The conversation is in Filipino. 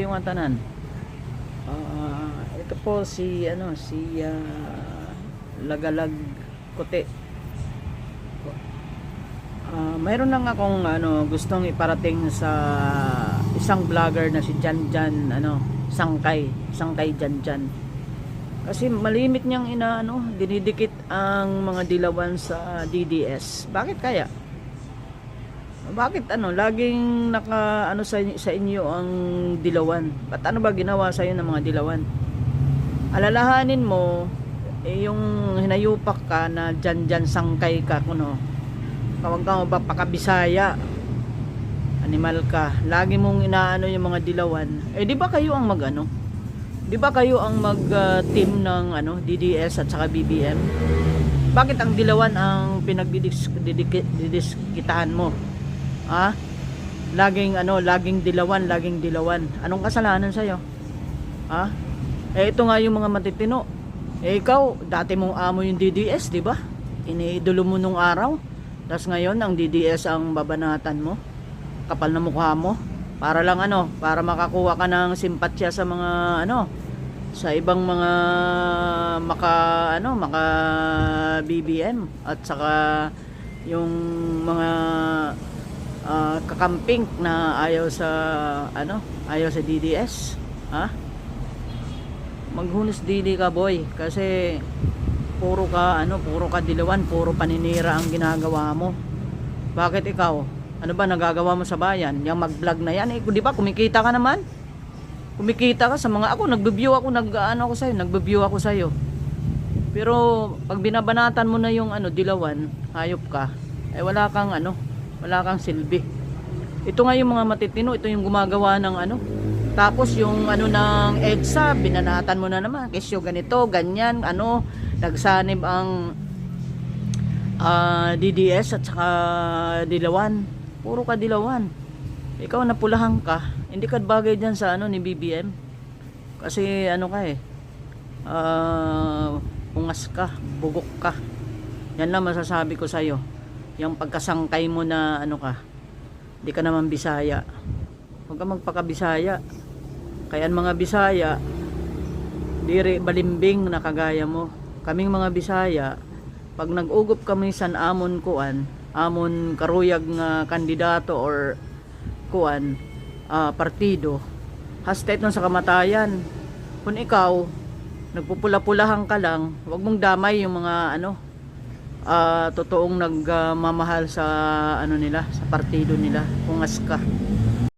kayo nga tanan. Ito po si Lagalag Kote. Mayroon lang akong gustong iparating sa isang vlogger na si Janjan Sangkay Janjan. Kasi malimit niyang dinidikit ang mga dilawan sa DDS. Bakit kaya? Bakit laging naka sa inyo ang dilawan? Ba't ba ginawa sa iyo ng mga dilawan? Alalahanin mo yung hinayupak ka na Janjan Sangkay ka kuno. Kawag ka magpakabisaya. Animal ka. Lagi mong inaano yung mga dilawan. Di ba kayo ang Di ba kayo ang mag-team ng DDS at saka BBM? Bakit ang dilawan ang pinagdidiskitahan mo? Laging dilawan. Anong kasalanan sa iyo? Ito nga yung mga matitino. Ikaw, dati mong amo yung DDS, di ba? Iniidolo mo nung araw. Tapos ngayon, ang DDS ang babanatan mo. Kapal na mukha mo. Para lang para makakuha ka ng simpatsya sa mga sa ibang mga maka BBM at saka yung mga kakamping na ayaw sa DDS. Maghunos dili ka, boy, kasi puro ka dilawan, puro paninira ang ginagawa mo. Bakit ikaw? Ano ba nagagawa mo sa bayan? Yung mag-vlog na yan, di ba kumikita ka naman? Kumikita ka sa mga nagbe-view ako sa iyo. Pero pag binabanatan mo na yung dilawan, hayop ka. Wala kang silbi. Ito nga yung mga matitino, ito yung gumagawa ng tapos yung ng EDSA, binanatan mo na naman. Kesyo ganito, ganyan, nagsanib ang DDS at saka dilawan. Puro ka dilawan. Ikaw napulahan ka. Hindi ka bagay dyan sa ni BBM. Kasi ungas ka, bugok ka. Yan lang masasabi ko sa'yo. Yung pagkasangkay mo na hindi ka naman Bisaya. Huwag ka magpaka-Bisaya. Kaya ang mga Bisaya, diri balimbing na kagaya mo. Kaming mga Bisaya, pag nag-ugop kami sa amon karuyag nga kandidato or partido, hastet nun sa kamatayan. Kung ikaw nagpupula-pulahan ka lang, wag mong damay yung mga totoong nagmamahal sa nila, sa partido nila. Kungas ka.